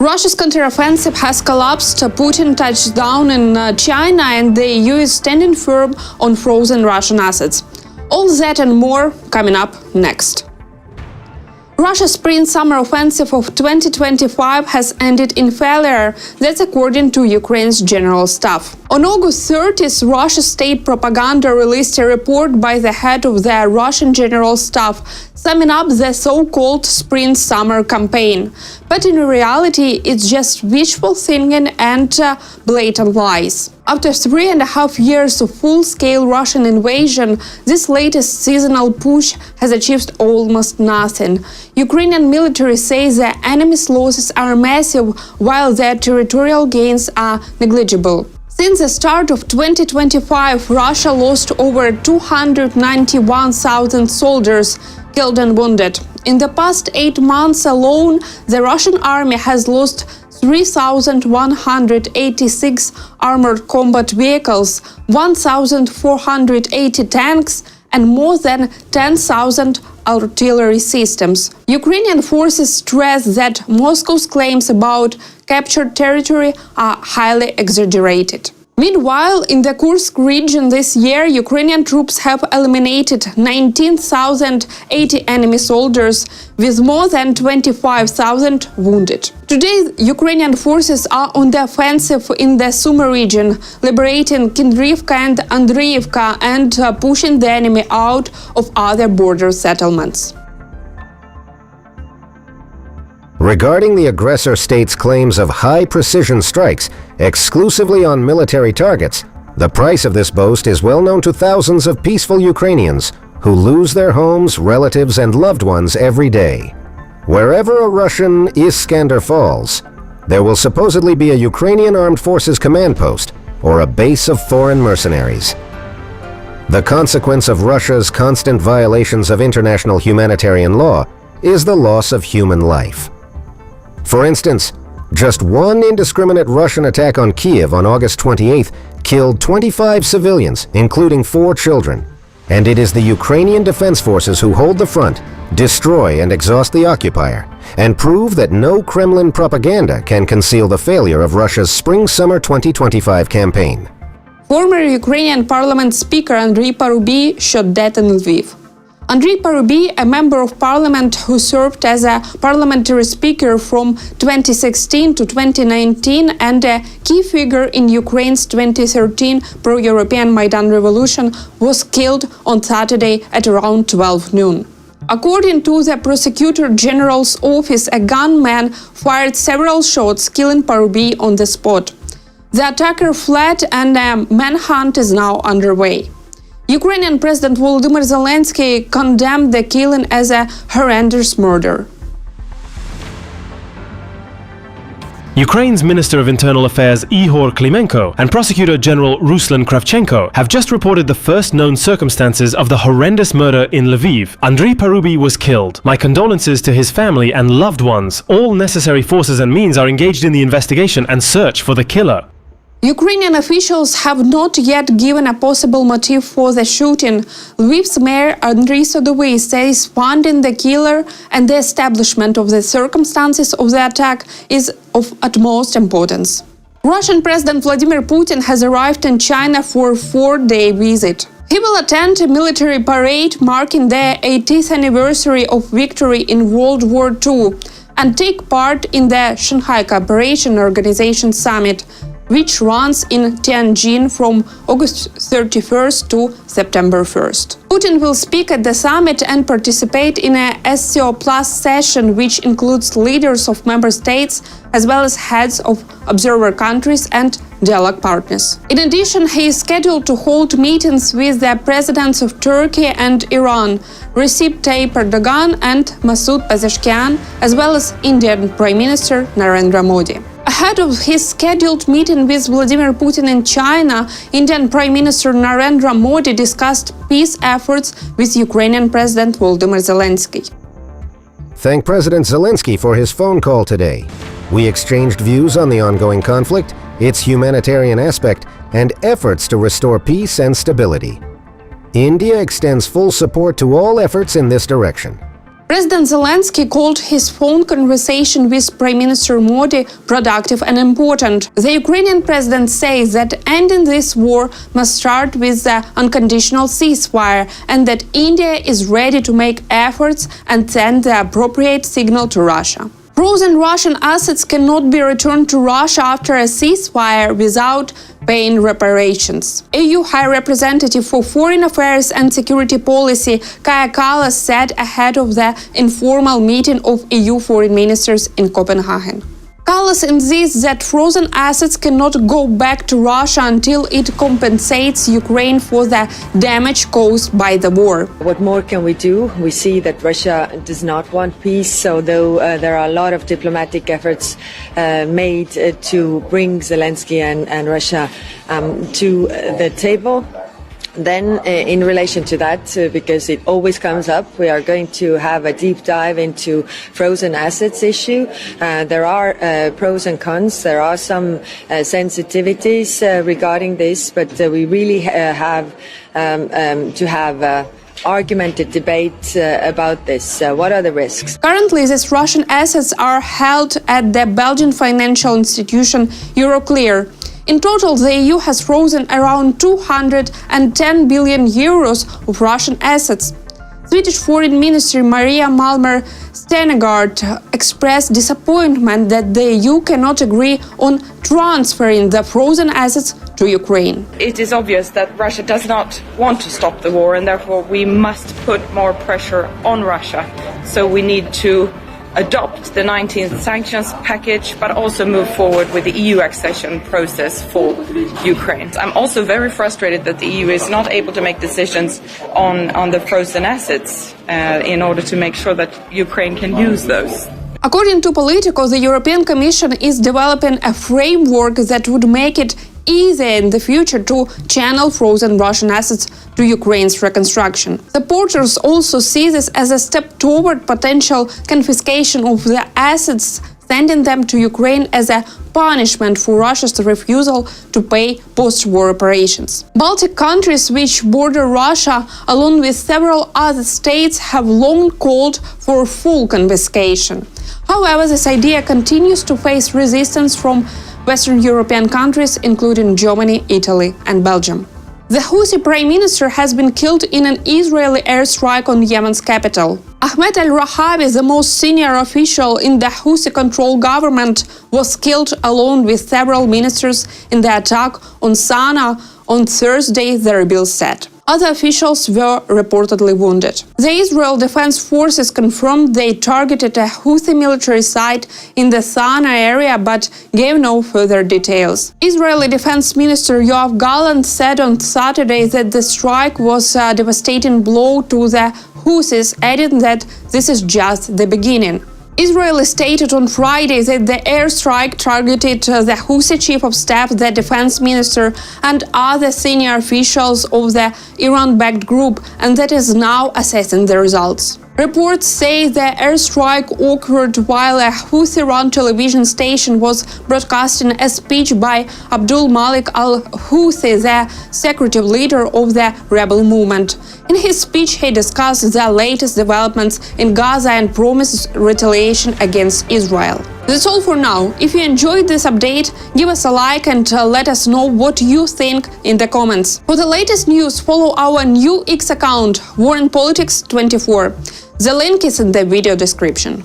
Russia's counteroffensive has collapsed. Putin touched down in China and the EU is standing firm on frozen Russian assets. All that and more coming up next. Russia's spring-summer offensive of 2025 has ended in failure. That's according to Ukraine's general staff. On August 30th, Russia's state propaganda released a report by the head of the Russian general staff, summing up the so-called spring-summer campaign. But in reality, it's just wishful thinking and blatant lies. After 3.5 years of full-scale Russian invasion, this latest seasonal push has achieved almost nothing. Ukrainian military says the enemy's losses are massive, while their territorial gains are negligible. Since the start of 2025, Russia lost over 291,000 soldiers killed and wounded. In the past 8 months alone, the Russian army has lost 3,186 armored combat vehicles, 1,480 tanks, and more than 10,000 artillery systems. Ukrainian forces stress that Moscow's claims about captured territory are highly exaggerated. Meanwhile, in the Kursk region this year, Ukrainian troops have eliminated 19,080 enemy soldiers, with more than 25,000 wounded. Today, Ukrainian forces are on the offensive in the Sumy region, liberating Kindrivka and Andriivka and pushing the enemy out of other border settlements. Regarding the aggressor state's claims of high-precision strikes exclusively on military targets, the price of this boast is well known to thousands of peaceful Ukrainians who lose their homes, relatives, and loved ones every day. Wherever a Russian Iskander falls, there will supposedly be a Ukrainian armed forces command post or a base of foreign mercenaries. The consequence of Russia's constant violations of international humanitarian law is the loss of human life. For instance, just one indiscriminate Russian attack on Kiev on August 28th killed 25 civilians, including 4 children. And it is the Ukrainian defense forces who hold the front, destroy and exhaust the occupier, and prove that no Kremlin propaganda can conceal the failure of Russia's Spring-Summer 2025 campaign. Former Ukrainian parliament speaker Andriy Parubiy shot dead in Lviv. Andriy Parubiy, a member of parliament who served as a parliamentary speaker from 2016 to 2019 and a key figure in Ukraine's 2013 pro-European Maidan revolution, was killed on Saturday at around 12 noon. According to the Prosecutor General's office, a gunman fired several shots, killing Parubiy on the spot. The attacker fled and a manhunt is now underway. Ukrainian President Volodymyr Zelensky condemned the killing as a horrendous murder. Ukraine's Minister of Internal Affairs Ihor Klimenko and Prosecutor General Ruslan Kravchenko have just reported the first known circumstances of the horrendous murder in Lviv. Andriy Parubiy was killed. My condolences to his family and loved ones. All necessary forces and means are engaged in the investigation and search for the killer. Ukrainian officials have not yet given a possible motive for the shooting. Lviv's mayor Andriy Sadovy says finding the killer and the establishment of the circumstances of the attack is of utmost importance. Russian President Vladimir Putin has arrived in China for a 4-day visit. He will attend a military parade marking the 80th anniversary of victory in World War II and take part in the Shanghai Cooperation Organization Summit, which runs in Tianjin from August 31st to September 1st. Putin will speak at the summit and participate in a SCO Plus session, which includes leaders of member states as well as heads of observer countries and dialogue partners. In addition, he is scheduled to hold meetings with the presidents of Turkey and Iran, Recep Tayyip Erdogan and Masoud Pezeshkian, as well as Indian Prime Minister Narendra Modi. Ahead of his scheduled meeting with Vladimir Putin in China, Indian Prime Minister Narendra Modi discussed peace efforts with Ukrainian President Volodymyr Zelensky. Thank President Zelensky for his phone call today. We exchanged views on the ongoing conflict, its humanitarian aspect, and efforts to restore peace and stability. India extends full support to all efforts in this direction. President Zelensky called his phone conversation with Prime Minister Modi productive and important. The Ukrainian president says that ending this war must start with the unconditional ceasefire and that India is ready to make efforts and send the appropriate signal to Russia. Frozen Russian assets cannot be returned to Russia after a ceasefire without paying reparations. EU High Representative for Foreign Affairs and Security Policy Kaja Kallas said ahead of the informal meeting of EU foreign ministers in Copenhagen. Kallas insists that frozen assets cannot go back to Russia until it compensates Ukraine for the damage caused by the war. What more can we do? We see that Russia does not want peace, although there are a lot of diplomatic efforts made to bring Zelensky and Russia to the table. Then, in relation to that, because it always comes up, we are going to have a deep dive into frozen assets issue. There are pros and cons. There are some sensitivities regarding this, but we really have to have argumented debate about this. What are the risks? Currently, these Russian assets are held at the Belgian financial institution Euroclear. In total, the EU has frozen around 210 billion euros of Russian assets. Swedish Foreign Minister Maria Malmer Stenergard expressed disappointment that the EU cannot agree on transferring the frozen assets to Ukraine. It is obvious that Russia does not want to stop the war, and therefore we must put more pressure on Russia. So we need to adopt the 19th sanctions package, but also move forward with the EU accession process for Ukraine. I'm also very frustrated that the EU is not able to make decisions on the frozen assets in order to make sure that Ukraine can use those. According to Politico, the European Commission is developing a framework that would make it easier in the future to channel frozen Russian assets to Ukraine's reconstruction. Supporters also see this as a step toward potential confiscation of the assets, sending them to Ukraine as a punishment for Russia's refusal to pay post-war reparations. Baltic countries, which border Russia, along with several other states, have long called for full confiscation. However, this idea continues to face resistance from Western European countries, including Germany, Italy, and Belgium. The Houthi prime minister has been killed in an Israeli airstrike on Yemen's capital. Ahmed al-Rahabi, the most senior official in the Houthi-controlled government, was killed along with several ministers in the attack on Sana'a on Thursday, the rebels said. Other officials were reportedly wounded. The Israel Defense Forces confirmed they targeted a Houthi military site in the Sana'a area but gave no further details. Israeli Defense Minister Yoav Gallant said on Saturday that the strike was a devastating blow to the Houthis, adding that this is just the beginning. Israel stated on Friday that the airstrike targeted the Houthi chief of staff, the defense minister, and other senior officials of the Iran-backed group, and that is now assessing the results. Reports say the airstrike occurred while a Houthi-run television station was broadcasting a speech by Abdul Malik al-Houthi, the secretive leader of the rebel movement. In his speech, he discussed the latest developments in Gaza and promised retaliation against Israel. That's all for now. If you enjoyed this update, give us a like and let us know what you think in the comments. For the latest news, follow our new X account, War and Politics 24. The link is in the video description.